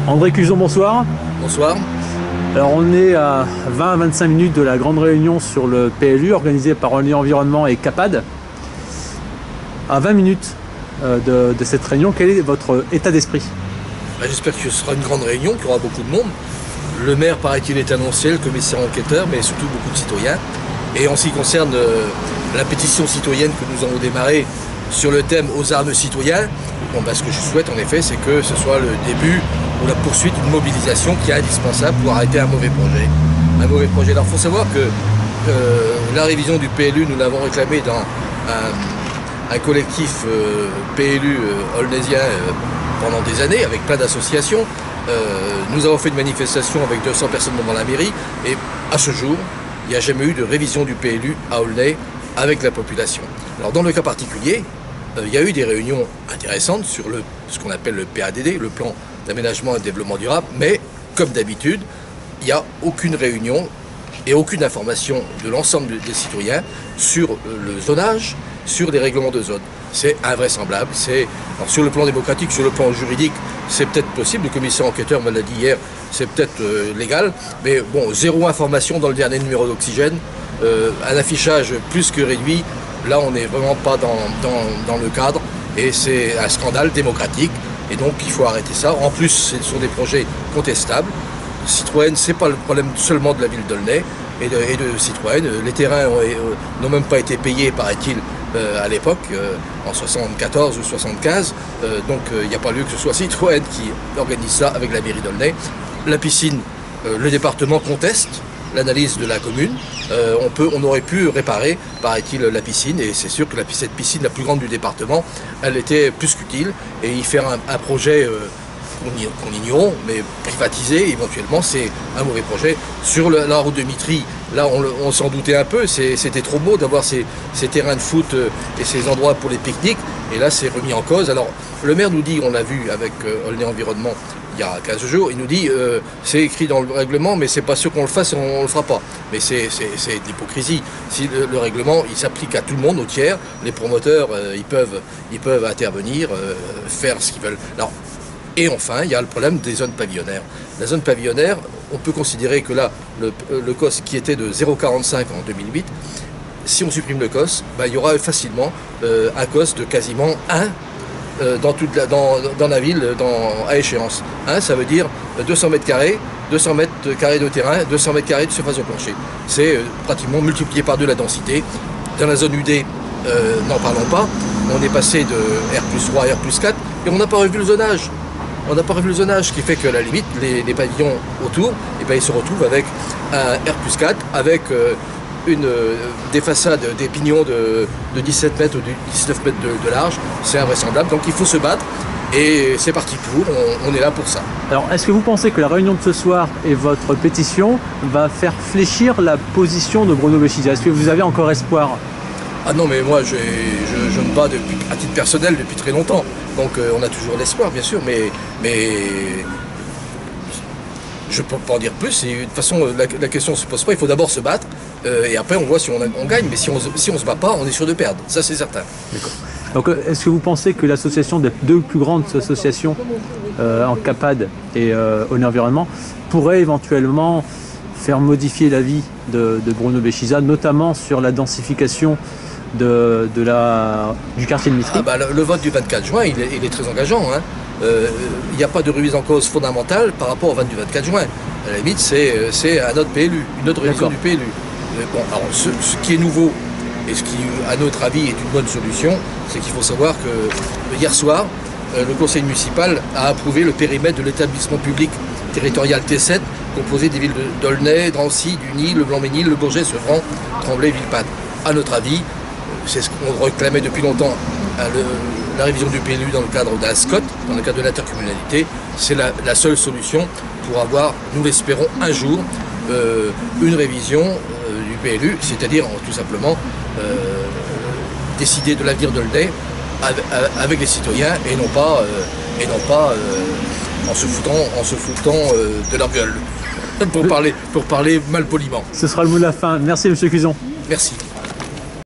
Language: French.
André Cuzon, bonsoir. Bonsoir. Alors on est à 20 à 25 minutes de la grande réunion sur le PLU organisée par Aulnay Environnement et CAPAD. À 20 minutes de cette réunion, quel est votre état d'esprit? J'espère que ce sera une grande réunion, qu'il y aura beaucoup de monde. Le maire, paraît-il, est annoncé, le commissaire enquêteur, mais surtout beaucoup de citoyens. Et en ce qui concerne la pétition citoyenne que nous avons démarrée sur le thème aux armes citoyens, ce que je souhaite en effet, c'est que ce soit le début ou la poursuite d'une mobilisation qui est indispensable pour arrêter un mauvais projet. Un mauvais projet. Alors il faut savoir que la révision du PLU, nous l'avons réclamée dans un collectif PLU aulnaysien pendant des années, avec plein d'associations. Nous avons fait une manifestation avec 200 personnes devant la mairie, et à ce jour, il n'y a jamais eu de révision du PLU à Aulnay avec la population. Alors dans le cas particulier, il y a eu des réunions intéressantes sur ce qu'on appelle le PADD, le plan d'aménagement et de développement durable, mais comme d'habitude, il n'y a aucune réunion et aucune information de l'ensemble des citoyens sur le zonage, sur les règlements de zone. C'est invraisemblable. Alors sur le plan démocratique, sur le plan juridique, c'est peut-être possible. Le commissaire enquêteur me l'a dit hier, c'est peut-être légal. Mais bon, zéro information dans le dernier numéro d'Oxygène, un affichage plus que réduit. Là, on n'est vraiment pas dans le cadre, et c'est un scandale démocratique. Et donc, il faut arrêter ça. En plus, ce sont des projets contestables. Citroën, c'est pas le problème seulement de la ville d'Aulnay et de Citroën. Les terrains n'ont même pas été payés, paraît-il, à l'époque, en 74 ou 75. Donc, il n'y a pas lieu que ce soit Citroën qui organise ça avec la mairie d'Aulnay. La piscine, le département conteste l'analyse de la commune. On aurait pu réparer, paraît-il, la piscine, et c'est sûr que cette piscine, la plus grande du département, elle était plus qu'utile, et y faire un projet qu'on ignore, mais privatisé éventuellement, c'est un mauvais projet. Sur la route de Mitry, là on s'en doutait un peu, c'était trop beau d'avoir ces terrains de foot et ces endroits pour les pique-niques, et là c'est remis en cause. Alors le maire nous dit, on l'a vu avec Aulnay Environnement il y a 15 jours, il nous dit c'est écrit dans le règlement, mais c'est pas sûr qu'on le fasse et on le fera pas. Mais c'est de l'hypocrisie. Si le règlement il s'applique à tout le monde, aux tiers, les promoteurs ils peuvent intervenir, faire ce qu'ils veulent. Alors, et enfin, il y a le problème des zones pavillonnaires. La zone pavillonnaire, on peut considérer que là, le COS qui était de 0,45 en 2008, si on supprime le COS, il y aura facilement un COS de quasiment 1 dans la ville à échéance. Ça veut dire 200 mètres carrés, 200 mètres carrés de terrain, 200 mètres carrés de surface de plancher. C'est pratiquement multiplié par 2 la densité. Dans la zone UD, n'en parlons pas, on est passé de R+3 à R+4 et on n'a pas revu le zonage. On n'a pas revu le zonage, ce qui fait que à la limite, les pavillons autour, ils se retrouvent avec un R+4, avec des façades, des pignons de 17 mètres ou de 19 mètres de large. C'est invraisemblable, donc il faut se battre, et c'est parti pour, on est là pour ça. Alors, est-ce que vous pensez que la réunion de ce soir et votre pétition va faire fléchir la position de Bruno Béchiza? Est-ce que vous avez encore espoir? Ah non, mais moi je me bats à titre personnel depuis très longtemps, donc on a toujours l'espoir bien sûr, mais je ne peux pas en dire plus. Et de toute façon la question ne se pose pas, il faut d'abord se battre, et après on voit si on gagne, mais si on se bat pas, on est sûr de perdre, ça c'est certain. Donc est-ce que vous pensez que l'association des 2 plus grandes associations en CAPAD et Aulnay Environnement pourrait éventuellement faire modifier l'avis de Bruno Béchiza, notamment sur la densification du quartier de Mitry? Le vote du 24 juin, il est très engageant. Il n'y a pas de remise en cause fondamentale par rapport au vote du 24 juin. À la limite, c'est un autre PLU, une autre révision du PLU. Bon, alors, ce qui est nouveau, et ce qui, à notre avis, est une bonne solution, c'est qu'il faut savoir que hier soir, le conseil municipal a approuvé le périmètre de l'établissement public territorial T7, composé des villes d'Aulnay, Drancy, Duny, Le Blanc-Ménil, Le Bourget, Sevran, Tremblay, Villepinte. À notre avis, c'est ce qu'on réclamait depuis longtemps, la révision du PLU dans le cadre d'un SCOT, dans le cadre de l'intercommunalité. C'est la seule solution pour avoir, nous l'espérons, un jour, une révision du PLU, c'est-à-dire tout simplement décider de l'avenir d'Aulnay avec les citoyens, et non pas en se foutant de leur gueule, pour parler mal poliment. Ce sera le mot de la fin. Merci, M. Cuzon. Merci.